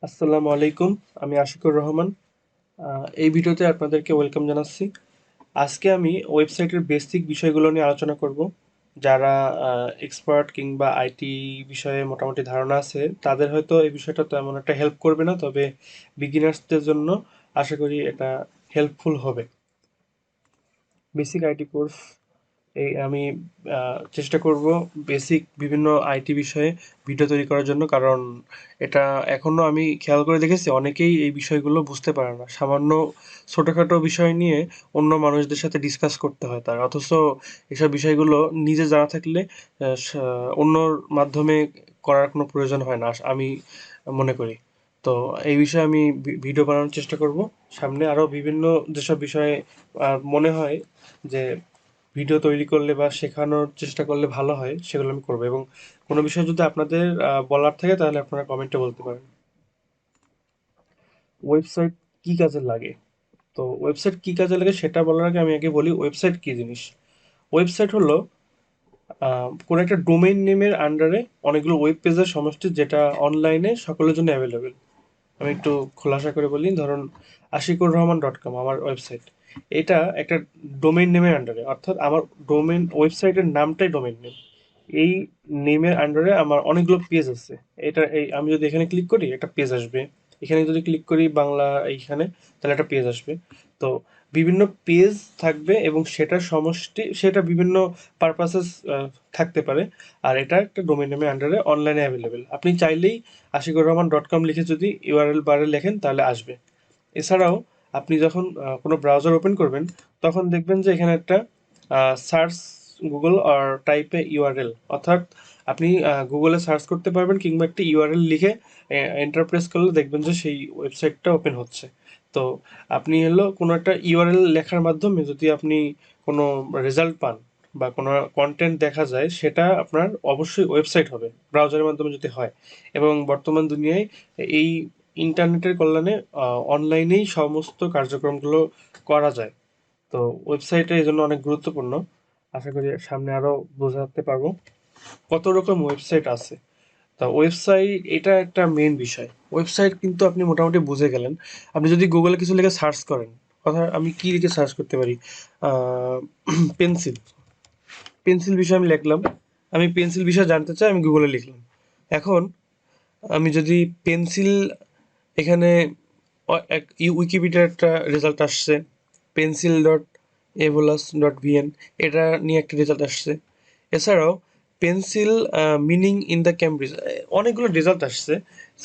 আসসালামু আলাইকুম। আমি আশিকুর রহমান। এই ভিডিওতে আপনাদেরকে ওয়েলকাম জানাচ্ছি। আজকে আমি ওয়েবসাইটের বেসিক বিষয়গুলো নিয়ে আলোচনা করব। যারা এক্সপার্ট কিংবা আইটি বিষয়ে মোটামুটি ধারণা আছে তাদের হয়তো এই বিষয়টা তেমন একটা হেল্প করবে না, তবে বিগিনার্সদের জন্য আশা করি এটা হেল্পফুল হবে। বেসিক আইটি কোর্স আমি চেষ্টা করব বেসিক বিভিন্ন আইটি বিষয়ে ভিডিও তৈরি করার জন্য, কারণ এটা এখনো আমি খেয়াল করে দেখেছি অনেকেই এই বিষয়গুলো বুঝতে পারে না। সামান্য ছোটোখাটো বিষয় নিয়ে অন্য মানুষদের সাথে ডিসকাস করতে হয় তার, অথচ এসব বিষয়গুলো নিজে জানা থাকলে অন্যর মাধ্যমে করার কোনো প্রয়োজন হয় না আমি মনে করি। তো এই বিষয়ে আমি ভিডিও বানানোর চেষ্টা করব। সামনে আরও বিভিন্ন যেসব বিষয়ে মনে হয় যে ভিডিও তৈরি করলে বা শেখানোর চেষ্টা করলে ভালো হয়, সেগুলো আমি করবো। এবং কোনো বিষয় যদি আপনাদের বলার থাকে তাহলে আপনারা কমেন্টে বলতে পারেন। ওয়েবসাইট কি কাজে লাগে? তো ওয়েবসাইট কি কাজে লাগে সেটা বলার আগে আমি আগে বলি ওয়েবসাইট কি জিনিস। ওয়েবসাইট হলো কোনো একটা ডোমেইন নেমের আন্ডারে অনেকগুলো ওয়েব পেজের সমষ্টি, যেটা অনলাইনে সকলের জন্য অ্যাভেলেবেল। আমি একটু খোলাসা করে বলি, ধরুন ashiqurrahman.com আমার ওয়েবসাইট। এটা একটা ডোমেইন নেমের আন্ডারে, অর্থাৎ আমার ডোমেইন ওয়েবসাইটের নামটাই ডোমেইন নেম। এই নেমের আন্ডারে আমার অনেকগুলো পেজ আছে। আমি যদি এখানে ক্লিক করি একটা পেজ আসবে, এখানে যদি ক্লিক করি বাংলা এইখানে, তাহলে একটা পেজ আসবে। তো বিভিন্ন পেজ থাকবে এবং সেটার সমষ্টি সেটা বিভিন্ন পারপাসেস থাকতে পারে। আর এটা একটা ডোমেইন নেমের আন্ডারে অনলাইনে অ্যাভেলেবেল। আপনি চাইলেই ashiqurrahman.com লিখে যদি ইউআরএল বারে লেখেন তাহলে আসবে। এছাড়াও আপনি যখন কোনো ব্রাউজার ওপেন করবেন, তখন দেখবেন যে এখানে একটা সার্চ গুগল আর টাইপে ইউআরএল, অর্থাৎ আপনি গুগলে সার্চ করতে পারবেন কিংবা একটা ইউআরএল লিখে এন্টার প্রেস করলে দেখবেন যে সেই ওয়েবসাইটটা ওপেন হচ্ছে। তো আপনি হলো কোনো একটা ইউআরএল লেখার মাধ্যমে যদি আপনি কোনো রেজাল্ট পান বা কোনো কন্টেন্ট দেখা যায়, সেটা আপনার অবশ্যই ওয়েবসাইট হবে, ব্রাউজারের মাধ্যমে যদি হয়। এবং বর্তমান দুনিয়ায় এই ইন্টারনেটের কল্যাণে অনলাইনেই সমস্ত কার্যক্রমগুলো করা যায়। তো ওয়েবসাইটে এই জন্য অনেক গুরুত্বপূর্ণ। আশা করি সামনে আরো বোঝাতে পারবো কত রকম ওয়েবসাইট আছে। তা ওয়েবসাইট এটা একটা মেন বিষয়। ওয়েবসাইট কিন্তু আপনি মোটামুটি বুঝে গেলেন। আপনি যদি গুগলে কিছু লিখে সার্চ করেন, কথা আমি কি লিখে সার্চ করতে পারি, পেন্সিল, পেন্সিল বিষয়ে আমি লিখলাম, আমি পেন্সিল বিষয়ে জানতে চাই, আমি গুগলে লিখলাম। এখন আমি যদি পেন্সিল এখানে উইকিপিডিয়ার একটা রেজাল্ট আসছে, pencil.evolus.vn, এটা নিয়ে একটা রেজাল্ট আসছে। এছাড়াও pencil meaning in the Cambridge, অনেকগুলো রেজাল্ট আসছে।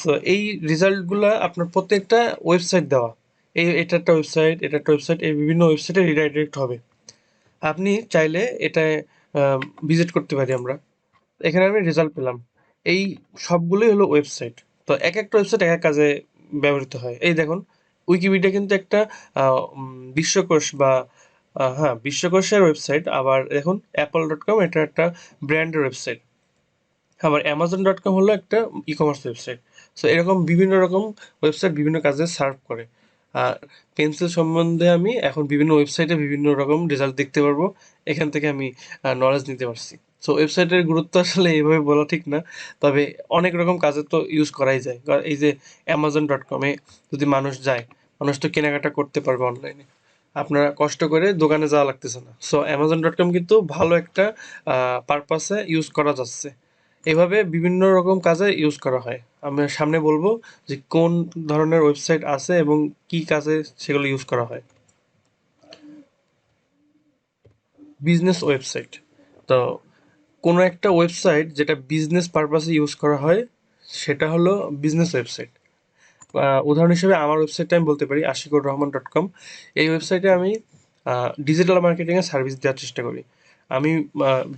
সো এই রেজাল্টগুলো আপনার প্রত্যেকটা ওয়েবসাইট দেওয়া, এটা একটা ওয়েবসাইট, এটা একটা ওয়েবসাইট, এই বিভিন্ন ওয়েবসাইটে রিডাইরেক্ট হবে। আপনি চাইলে এটা ভিজিট করতে পারি আমরা। এখানে আমি রেজাল্ট পেলাম। এই সবগুলোই হলো ওয়েবসাইট। তো এক একটা ওয়েবসাইট এক এক কাজে ব্যবহৃত হয়। এই দেখুন, উইকিপিডিয়া কিন্তু একটা বিশ্বকোষ বা হ্যাঁ, বিশ্বকোষের ওয়েবসাইট। আবার দেখুন apple.com, এটা একটা ব্র্যান্ডের ওয়েবসাইট। আবার amazon.com হলো একটা ই কমার্স ওয়েবসাইট। সো এরকম বিভিন্ন রকম ওয়েবসাইট বিভিন্ন কাজে সার্ভ করে। আর পেন্সিল সম্বন্ধে আমি এখন বিভিন্ন ওয়েবসাইটে বিভিন্ন রকম রেজাল্ট দেখতে পারবো। এখান থেকে আমি নলেজ নিতে পারছি। সো ওয়েবসাইটের গুরুত্ব আসলে এইভাবে বলা ঠিক না, তবে অনেক রকম কাজে তো ইউজ করাই যায়। এই যে amazon.com-এ যদি মানুষ যায়, মানুষ তো কেনাকাটা করতে পারবে অনলাইনে। আপনারা কষ্ট করে দোকানে যাওয়া লাগতেছে না। সো amazon.com কিন্তু ভালো একটা পারপাসে ইউজ করা যাচ্ছে। এভাবে বিভিন্ন রকম কাজে ইউজ করা হয়। আমি সামনে বলবো যে কোন ধরনের ওয়েবসাইট আছে এবং কি কাজে সেগুলো ইউজ করা হয়। বিজনেস ওয়েবসাইট, তো কোনো একটা ওয়েবসাইট যেটা বিজনেস পারপাসে ইউজ করা হয় সেটা হলো বিজনেস ওয়েবসাইট। উদাহরণ হিসেবে আমার ওয়েবসাইটটা আমি বলতে পারি ashiqurrahman.com। এই ওয়েবসাইটে আমি ডিজিটাল মার্কেটিংয়ের সার্ভিস দেওয়ার চেষ্টা করি। আমি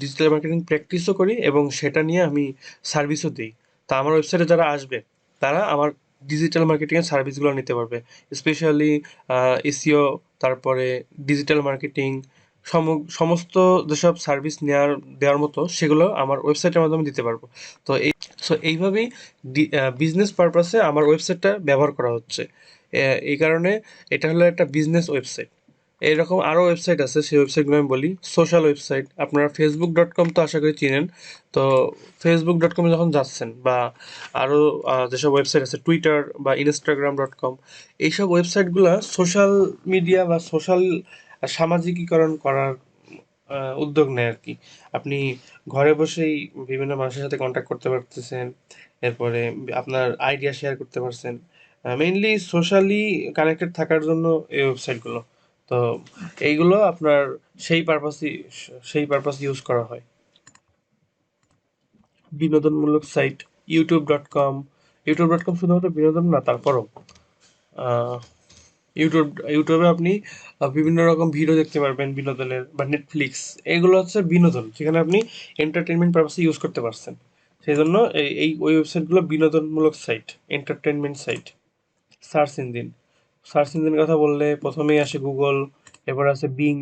ডিজিটাল মার্কেটিং প্র্যাকটিসও করি এবং সেটা নিয়ে আমি সার্ভিসও দিই। তা আমার ওয়েবসাইটে যারা আসবে তারা আমার ডিজিটাল মার্কেটিংয়ের সার্ভিসগুলো নিতে পারবে। স্পেশালি এসইও, তারপরে ডিজিটাল মার্কেটিং, সমস্ত যেসব সার্ভিস দেওয়ার মতো সেগুলো আমার ওয়েবসাইটের মাধ্যমে দিতে পারবো। তো এইভাবেই বিজনেস পারপাসে আমার ওয়েবসাইটটা ব্যবহার করা হচ্ছে। এই কারণে এটা হলো একটা বিজনেস ওয়েবসাইট। এরকম আরও ওয়েবসাইট আছে, সেই ওয়েবসাইটগুলো আমি বলি। সোশ্যাল ওয়েবসাইট, আপনারা Facebook.com তো আশা করি চিনেন। তো Facebook.com যখন যাচ্ছেন, বা আরও যেসব ওয়েবসাইট আছে, টুইটার বা Instagram.com, এইসব ওয়েবসাইটগুলো সোশ্যাল মিডিয়া বা সোশ্যাল সামাজিকীকরণ করার উদ্যোগ নেয় আর কি। আপনি ঘরে বসেই বিভিন্ন মানুষের সাথে কন্ট্যাক্ট করতে পারতেছেন, এরপরে আপনার আইডিয়া শেয়ার করতে পারছেন, মেইনলি সোশ্যালি কানেক্টেড থাকার জন্য এই ওয়েবসাইটগুলো। তো এইগুলো আপনার সেই পারপাসই ইউজ করা হয়। বিনোদনমূলক সাইট, ইউটিউব ডট কম শুধুমাত্র বিনোদন না, তারপরও আহ, ইউটিউবে আপনি বিভিন্ন রকম ভিডিও দেখতে পারবেন বিনোদনের, বা নেটফ্লিক্স, এগুলো হচ্ছে বিনোদন, যেখানে আপনি এন্টারটেনমেন্ট পারপাসে ইউজ করতে পারছেন। সেই জন্য ওই ওয়েবসাইটগুলো বিনোদনমূলক site, entertainment site. Search engine, search ইঞ্জিনের কথা বললে প্রথমেই আসে গুগল, এরপর আছে বিং,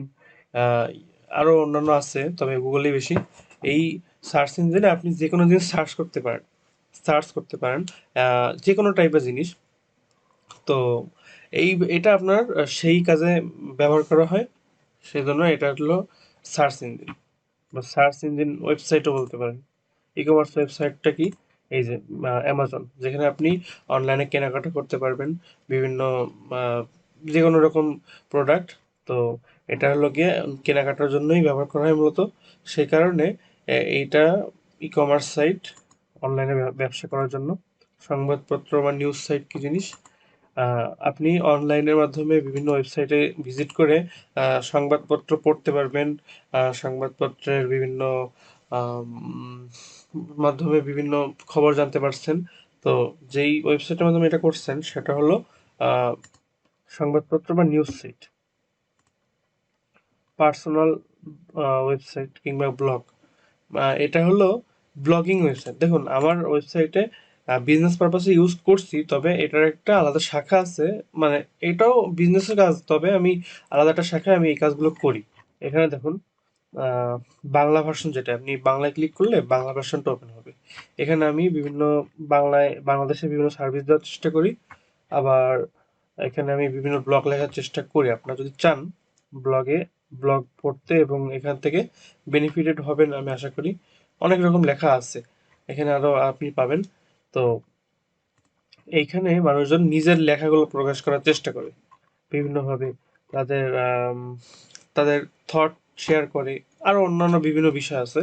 আরও অন্যান্য আছে, তবে গুগলই বেশি। এই সার্চ ইঞ্জিনে আপনি যে কোনো জিনিস সার্চ করতে পারেন, যে কোনো টাইপের জিনিস। তো এটা আপনার সেই কাজে ব্যবহার করা হয়, সেজন্য এটা হলো সার্চ ইঞ্জিন, বা সার্চ ইঞ্জিন ওয়েবসাইটও বলতে পারেন। ই কমার্স ওয়েবসাইটটা কি? এই যে অ্যামাজন, যেখানে আপনি অনলাইনে কেনাকাটা করতে পারবেন বিভিন্ন আহ, যে কোনো রকম প্রোডাক্ট। তো এটা হলো গিয়ে কেনাকাটার জন্যই ব্যবহার করা হয় মূলত। সেই কারণে এইটা ই কমার্স সাইট, অনলাইনে ব্যবসা করার জন্য। সংবাদপত্র বা নিউজ সাইট কি জিনিস? আপনি অনলাইনের মাধ্যমে বিভিন্ন ওয়েবসাইটে ভিজিট করে সংবাদপত্র পড়তে পারবেন। সংবাদপত্রের বিভিন্ন আম, মাধ্যমে বিভিন্ন খবর জানতে পারছেন। তো যেই ওয়েবসাইটের মাধ্যমে এটা করছেন সেটা হলো আহ, সংবাদপত্র বা নিউজ সাইট। পার্সোনাল ওয়েবসাইট কিংবা ব্লগ, এটা হলো ব্লগিং ওয়েবসাইট। দেখুন, আমার ওয়েবসাইটে বিজনেস পারপাসে ইউজ করছি, তবে এটার একটা আলাদা শাখা আছে। মানে এটাও বিজনেসের কাজ, তবে আমি আলাদা একটা শাখায় আমি এই কাজগুলো করি। এখানে দেখুন, আহ, বাংলা ভার্সন, যেটা আপনি বাংলায় ক্লিক করলে বাংলা ভার্সনটা ওপেন হবে। এখানে আমি বিভিন্ন বাংলাদেশের বিভিন্ন সার্ভিস দেওয়ার চেষ্টা করি। আবার এখানে আমি বিভিন্ন ব্লগ লেখার চেষ্টা করি। আপনারা যদি চান ব্লগে ব্লগ পড়তে এবং এখান থেকে বেনিফিটেড হবেন, আমি আশা করি। অনেক রকম লেখা আছে এখানে, আরো আপনি পাবেন। তো এইখানে মানুষজন নিজের লেখাগুলো প্রকাশ করার চেষ্টা করে বিভিন্নভাবে, তাদের তাদের থট শেয়ার করে, আরো অন্যান্য বিভিন্ন বিষয় আছে।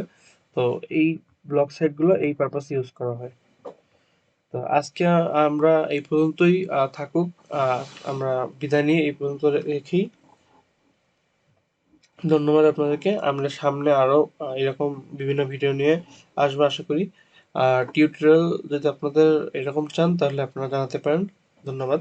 তো এই ব্লগ সাইটগুলো এই পারপাস ইউজ করা হয়। তো আজকে আমরা এই পর্যন্তই থাকুক। আহ, আমরা বিদায় নিয়ে এই পর্যন্ত রেখেই। ধন্যবাদ আপনাদেরকে। আমরা সামনে আরো এরকম বিভিন্ন ভিডিও নিয়ে আসবো আশা করি। আর টিউটোরিয়াল যদি আপনাদের এরকম চান তাহলে আপনারা জানাতে পারেন। ধন্যবাদ।